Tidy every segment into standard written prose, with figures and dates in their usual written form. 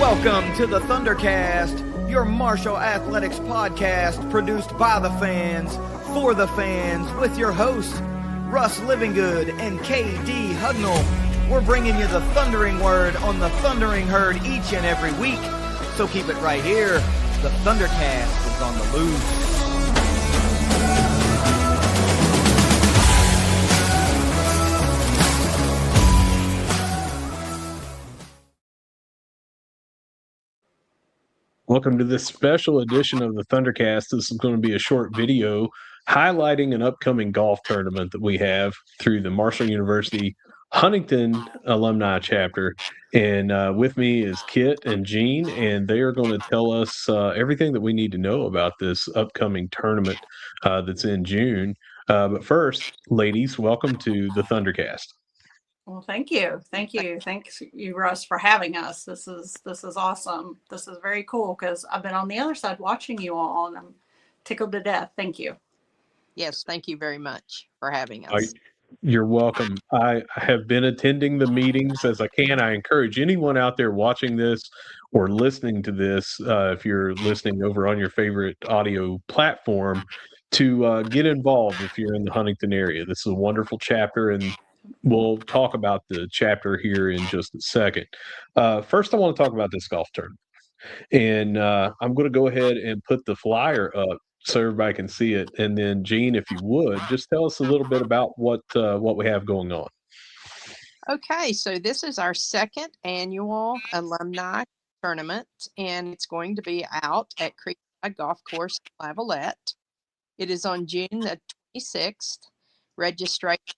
Welcome to the ThunderCast, your Marshall Athletics podcast produced by the fans, for the fans, with your hosts, Russ Livingood and KD Hugnall. We're bringing you the thundering word on the thundering herd each and every week, so keep it right here. The ThunderCast is on the loose. Welcome to this special edition of the ThunderCast. This is going to be a short video highlighting an upcoming golf tournament that we have through the Marshall University Huntington Alumni chapter. And with me is Kit and Jean, and they are going to tell us everything that we need to know about this upcoming tournament that's in June. But first, ladies, welcome to the ThunderCast. Well, thank you. Thanks you, Russ, for having us. This is awesome. This is very cool because I've been on the other side watching you all and I'm tickled to death. Thank you. Yes, thank you very much for having us. You're welcome. I have been attending the meetings as I can. I encourage anyone out there watching this or listening to this, if you're listening over on your favorite audio platform, to get involved if you're in the Huntington area. This is a wonderful chapter, and we'll talk about the chapter here in just a second. First, I want to talk about this golf tournament. And I'm going to go ahead and put the flyer up so everybody can see it. And then, Jean, if you would, just tell us a little bit about what we have going on. Okay, so this is our second annual alumni tournament, and it's going to be out at Creekside Golf Course in Lavalette. It is on June the 26th. Registration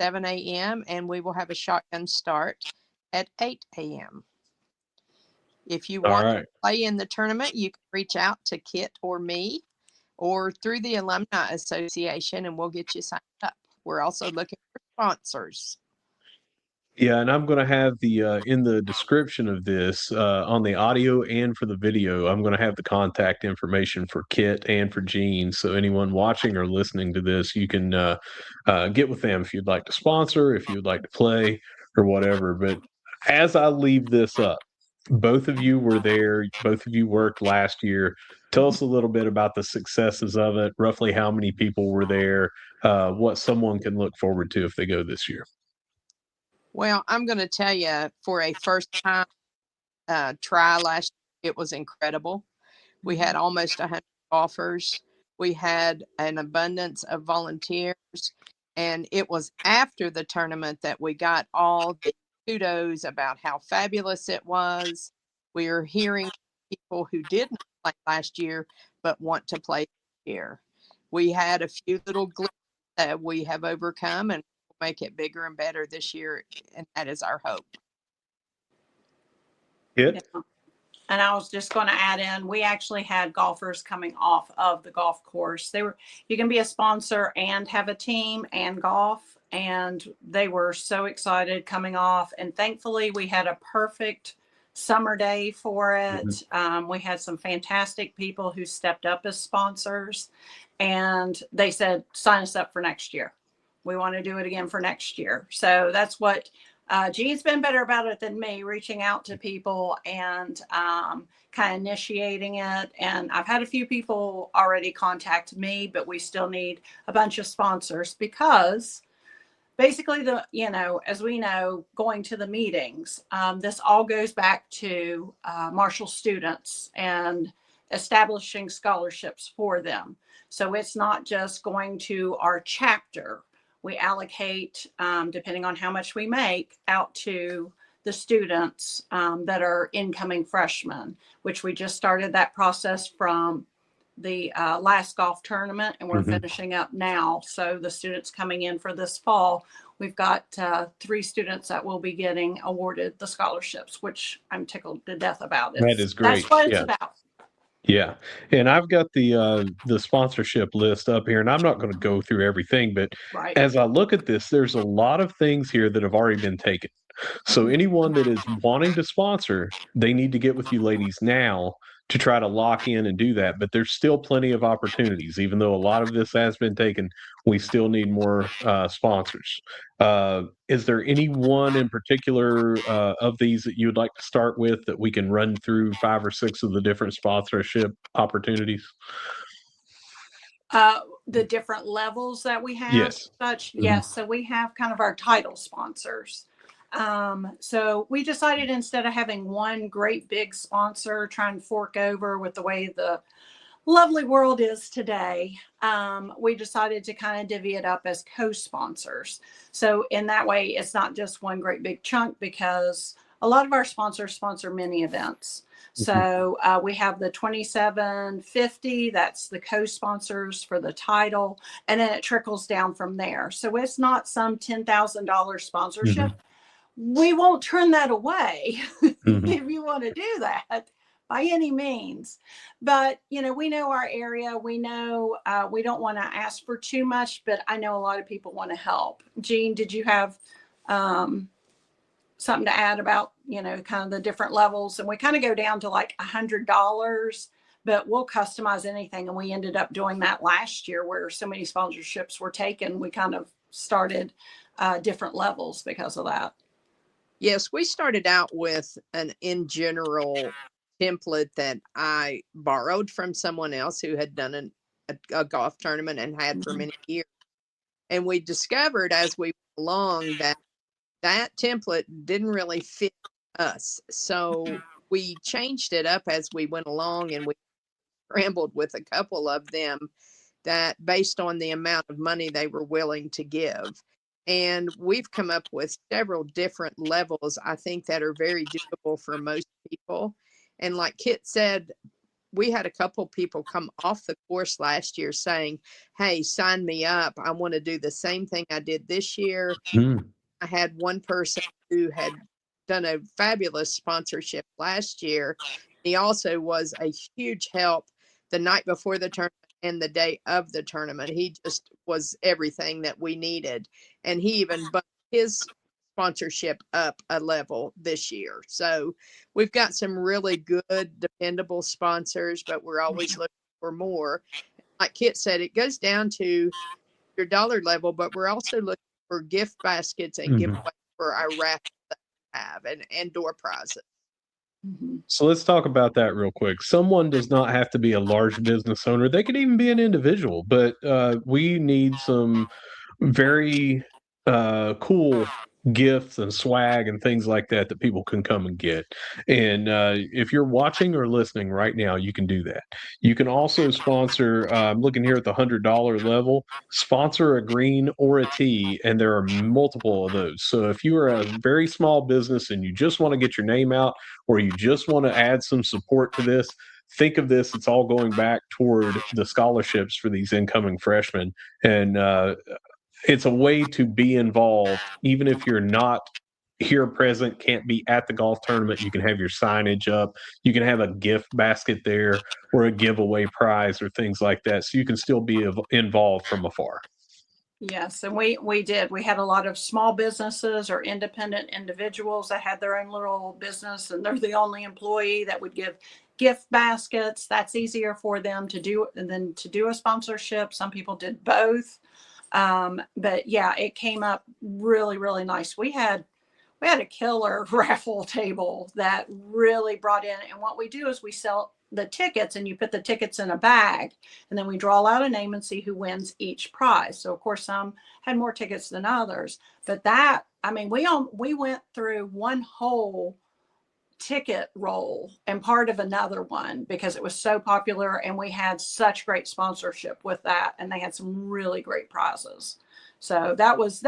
7 a.m. and we will have a shotgun start at 8 a.m. If you want to play in the tournament, you can reach out to Kit or me or through the Alumni Association and we'll get you signed up. We're also looking for sponsors. Yeah, and I'm going to have the in the description of this on the audio and for the video, I'm going to have the contact information for Kit and for Jean. So anyone watching or listening to this, you can get with them if you'd like to sponsor, if you'd like to play or whatever. But as I leave this up, both of you were there. Both of you worked last year. Tell us a little bit about the successes of it, roughly how many people were there, what someone can look forward to if they go this year. Well, I'm going to tell you, for a first-time try last year, it was incredible. We had almost 100 golfers. We had an abundance of volunteers. And it was after the tournament that we got all the kudos about how fabulous it was. We are hearing people who didn't play last year but want to play this year. We had a few little glitches that we have overcome, and make it bigger and better this year, and that is our hope. Yeah. And I was just going to add in, we actually had golfers coming off of the golf course. You can be a sponsor and have a team and golf, and they were so excited coming off. And thankfully, we had a perfect summer day for it. Mm-hmm. We had some fantastic people who stepped up as sponsors, and they said, sign us up for next year. We want to do it again for next year. So that's what Jean's been better about it than me, reaching out to people and kind of initiating it. And I've had a few people already contact me, but we still need a bunch of sponsors because basically as we know, going to the meetings, this all goes back to Marshall students and establishing scholarships for them. So it's not just going to our chapter. We allocate, depending on how much we make, out to the students that are incoming freshmen, which we just started that process from the last golf tournament, and we're finishing up now. So the students coming in for this fall, we've got 3 students that will be getting awarded the scholarships, which I'm tickled to death about. That is great. That's what it's about. Yeah. And I've got the sponsorship list up here, and I'm not going to go through everything, but as I look at this, there's a lot of things here that have already been taken. So anyone that is wanting to sponsor, they need to get with you ladies now to try to lock in and do that. But there's still plenty of opportunities. Even though a lot of this has been taken, we still need more sponsors. Is there any one in particular of these that you would like to start with that we can run through 5 or 6 of the different sponsorship opportunities? The different levels that we have. Yes. Yes. So we have kind of our title sponsors. So we decided instead of having one great big sponsor trying to fork over with the way the lovely world is today, we decided to kind of divvy it up as co-sponsors. So in that way, it's not just one great big chunk, because a lot of our sponsors sponsor many events. So we have the 2750, that's the co-sponsors for the title, and then it trickles down from there. So it's not some $10,000 sponsorship. We won't turn that away if you want to do that by any means. But, we know our area. We know we don't want to ask for too much, but I know a lot of people want to help. Jean, did you have something to add about, kind of the different levels? And we kind of go down to like $100, but we'll customize anything. And we ended up doing that last year where so many sponsorships were taken. We kind of started different levels because of that. Yes, we started out with an in general template that I borrowed from someone else who had done a golf tournament and had for many years. And we discovered as we went along that template didn't really fit us. So we changed it up as we went along, and we scrambled with a couple of them that based on the amount of money they were willing to give. And we've come up with several different levels, I think, that are very doable for most people. And like Kit said, we had a couple people come off the course last year saying, hey, sign me up. I want to do the same thing I did this year. I had one person who had done a fabulous sponsorship last year. He also was a huge help the night before the tournament and the day of the tournament. He just was everything that we needed. And he even bumped his sponsorship up a level this year. So we've got some really good, dependable sponsors, but we're always looking for more. Like Kit said, it goes down to your dollar level, but we're also looking for gift baskets and giveaways for our raffle that we have, and door prizes. So let's talk about that real quick. Someone does not have to be a large business owner. They could even be an individual, but we need some very cool gifts and swag and things like that that people can come and get. And if you're watching or listening right now, you can do that. You can also sponsor, I'm looking here at the $100 level, sponsor a green or a tee, and there are multiple of those. So if you are a very small business and you just want to get your name out, or you just want to add some support to this, think of this. It's all going back toward the scholarships for these incoming freshmen. And it's a way to be involved, even if you're not here present, can't be at the golf tournament. You can have your signage up. You can have a gift basket there or a giveaway prize or things like that. So you can still be involved from afar. Yes, and we did. We had a lot of small businesses or independent individuals that had their own little business, and they're the only employee that would give gift baskets. That's easier for them to do than to do a sponsorship. Some people did both. But yeah, it came up really, really nice. We had a killer raffle table that really brought in. And what we do is we sell the tickets, and you put the tickets in a bag, and then we draw out a name and see who wins each prize. So of course, some had more tickets than others, but we went through one whole ticket roll and part of another one because it was so popular, and we had such great sponsorship with that, and they had some really great prizes. So that was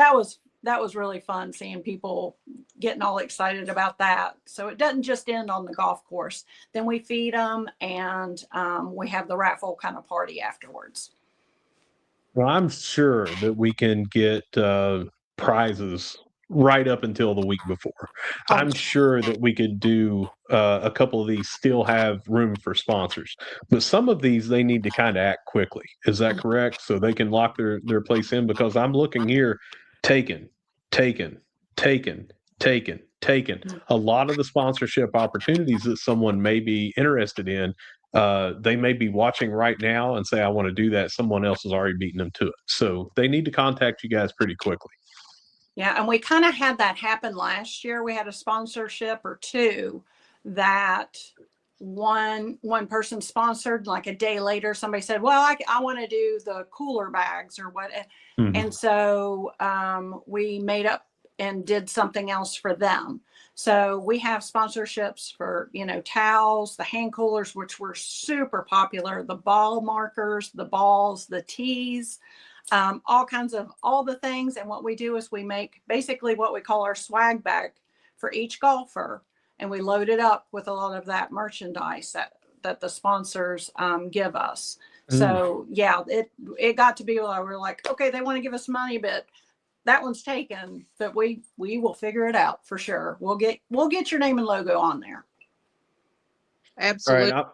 really fun seeing people getting all excited about that. So it doesn't just end on the golf course. Then we feed them, and we have the raffle kind of party afterwards. Well, I'm sure that we can get prizes right up until the week before. I'm sure that we could do a couple of these, still have room for sponsors. But some of these, they need to kind of act quickly. Is that correct? So they can lock their place in, because I'm looking here, taken, taken. A lot of the sponsorship opportunities that someone may be interested in, they may be watching right now and say, I want to do that. Someone else has already beaten them to it. So they need to contact you guys pretty quickly. Yeah, and we kind of had that happen last year. We had a sponsorship or two that one person sponsored, like a day later, somebody said, well, I want to do the cooler bags or what. Mhm. And so we made up and did something else for them. So we have sponsorships for, towels, the hand coolers, which were super popular, the ball markers, the balls, the tees, all the things. And what we do is we make basically what we call our swag bag for each golfer. And we load it up with a lot of that merchandise that the sponsors give us. So yeah, it got to be where we're like, okay, they want to give us money, but that one's taken, but we will figure it out for sure. We'll get your name and logo on there. Absolutely. Right.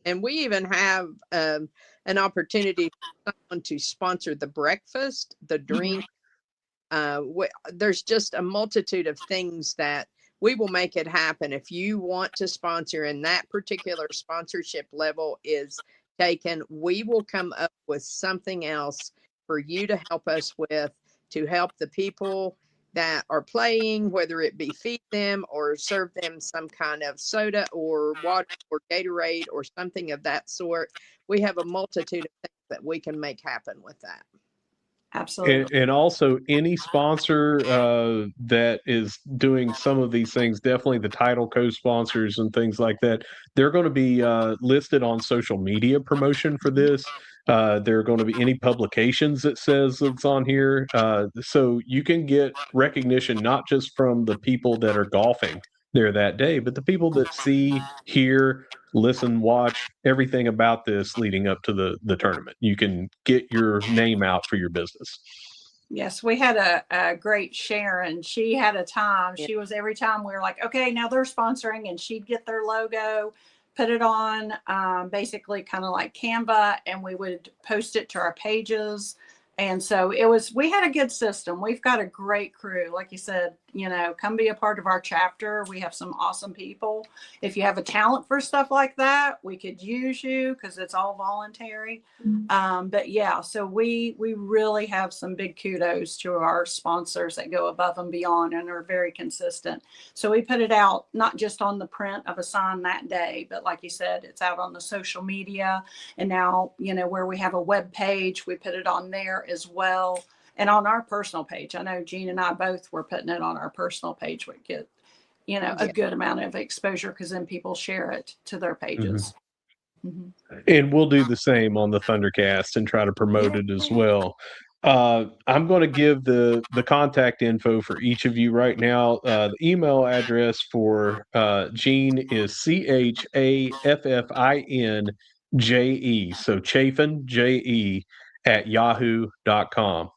And we even have an opportunity for someone to sponsor the breakfast, the drink. There's just a multitude of things that we will make it happen. If you want to sponsor and that particular sponsorship level is taken, we will come up with something else for you to help us with, to help the people that are playing, whether it be feed them or serve them some kind of soda or water or Gatorade or something of that sort. We have a multitude of things that we can make happen with that. Absolutely. And also any sponsor that is doing some of these things, definitely the title co-sponsors and things like that, they're going to be listed on social media promotion for this. There are going to be any publications that says it's on here. So you can get recognition not just from the people that are golfing there that day, but the people that see, hear, listen, watch everything about this leading up to the tournament. You can get your name out for your business. Yes, we had a great Sharon. She had a time. Yeah. She was every time we were like, okay, now they're sponsoring, and she'd get their logo, put it on basically kind of like Canva, and we would post it to our pages. And so we had a good system. We've got a great crew. Like you said, come be a part of our chapter. We have some awesome people. If you have a talent for stuff like that, we could use you because it's all voluntary. But yeah, so we really have some big kudos to our sponsors that go above and beyond and are very consistent. So we put it out, not just on the print of a sign that day, but like you said, it's out on the social media. And now, where we have a web page, we put it on there as well, and on our personal page. I know Jean and I both were putting it on our personal page. We get a good amount of exposure because then people share it to their pages. And we'll do the same on the ThunderCast and try to promote it as well. I'm going to give the contact info for each of you right now. The email address for Jean is CHAFFINJE, so Chafin, JE, at yahoo.com.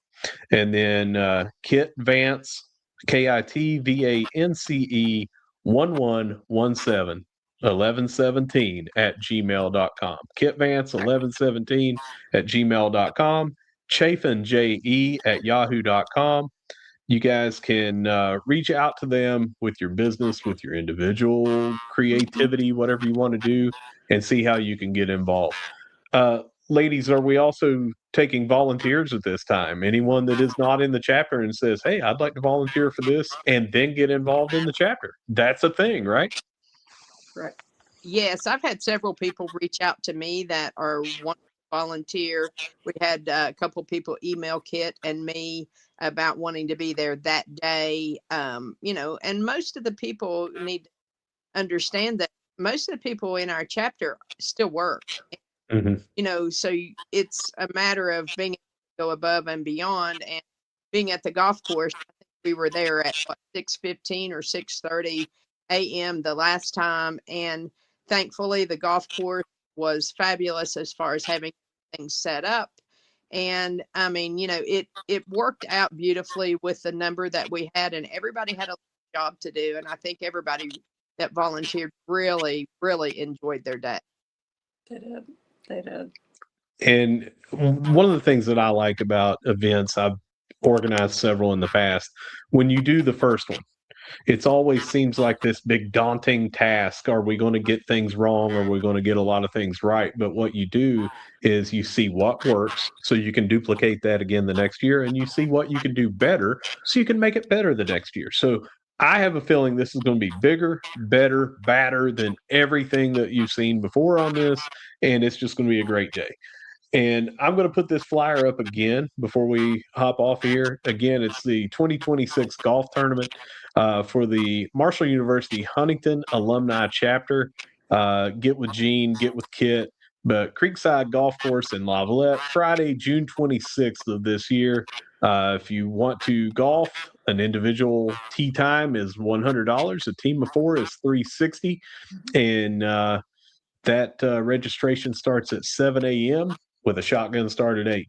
And then Kit Vance, KITVANCE 1117 at gmail.com. Kit Vance 1117 at gmail.com. Chafin JE at yahoo.com. You guys can reach out to them with your business, with your individual creativity, whatever you want to do, and see how you can get involved. Ladies, are we also taking volunteers at this time? Anyone that is not in the chapter and says, hey, I'd like to volunteer for this and then get involved in the chapter. That's a thing, right? Right. Yes, I've had several people reach out to me that are wanting to volunteer. We had a couple people email Kit and me about wanting to be there that day. And most of the people need to understand that most of the people in our chapter still work. So it's a matter of being able to go above and beyond. And being at the golf course, I think we were there at 6:15 or 6:30 a.m. the last time, and thankfully the golf course was fabulous as far as having things set up. And I mean, it worked out beautifully with the number that we had, and everybody had a job to do. And I think everybody that volunteered really, really enjoyed their day. They did. And one of the things that I like about events, I've organized several in the past, when you do the first one, It's always seems like this big daunting task. Are we going to get things wrong? Or are we going to get a lot of things right? But what you do is you see what works so you can duplicate that again the next year, and you see what you can do better so you can make it better the next year. So I have a feeling this is going to be bigger, better, badder than everything that you've seen before on this, and it's just going to be a great day. And I'm going to put this flyer up again before we hop off here. Again, it's the 2026 golf tournament for the Marshall University Huntington Alumni Chapter. Get with Gene, get with Kit. But Creekside Golf Course in Lavalette, Friday, June 26th of this year. If you want to golf, an individual tee time is $100. A team of four is $360, and that registration starts at 7 a.m. with a shotgun start at 8.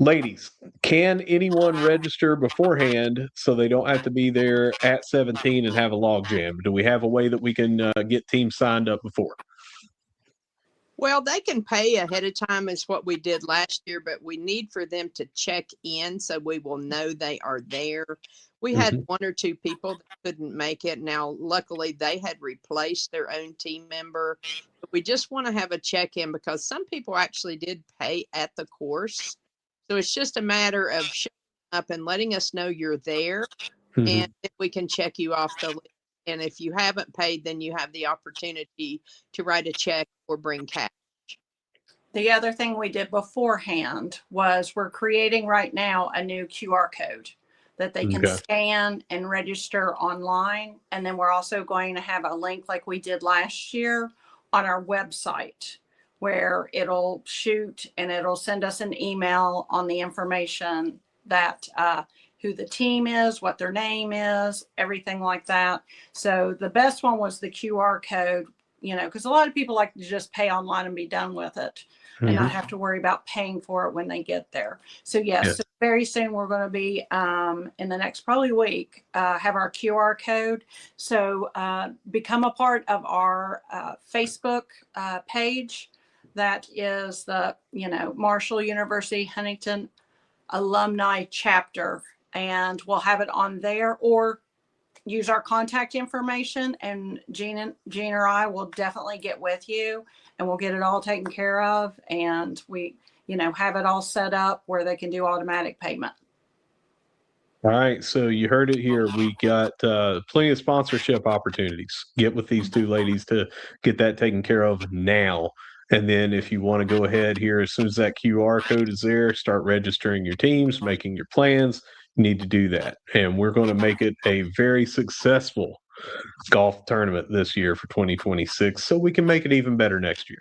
Ladies, can anyone register beforehand so they don't have to be there at 17 and have a log jam? Do we have a way that we can get teams signed up before? Well, they can pay ahead of time is what we did last year, but we need for them to check in so we will know they are there. We had one or two people that couldn't make it. Now, luckily, they had replaced their own team member. But we just want to have a check-in because some people actually did pay at the course. So it's just a matter of showing up and letting us know you're there, and then we can check you off the list. And if you haven't paid, then you have the opportunity to write a check or bring cash. The other thing we did beforehand was we're creating right now a new QR code that they can scan and register online. And then we're also going to have a link like we did last year on our website where it'll shoot and it'll send us an email on the information that who the team is, what their name is, everything like that. So the best one was the QR code, you know, because a lot of people like to just pay online and be done with it and not have to worry about paying for it when they get there. So yes, so very soon we're going to be in the next probably week have our QR code. So become a part of our Facebook page. That is the, you know, Marshall University Huntington Alumni Chapter, and we'll have it on there, or use our contact information, and Gene or I will definitely get with you and we'll get it all taken care of. And we, you know, have it all set up where they can do automatic payment. All right. So you heard it here. We got plenty of sponsorship opportunities. Get with these two ladies to get that taken care of now. And then if you want to go ahead here, as soon as that QR code is there, start registering your teams, making your plans. You need to do that. And we're going to make it a very successful golf tournament this year for 2026 so we can make it even better next year.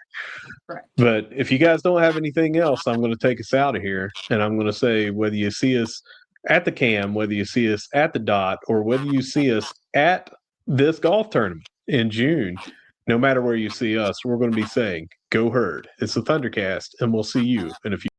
Correct. But if you guys don't have anything else, I'm going to take us out of here. And I'm going to say, whether you see us at the Cam, whether you see us at the Dot, or whether you see us at this golf tournament in June, no matter where you see us, we're going to be saying, go Herd. It's the ThunderCast, and we'll see you in a few.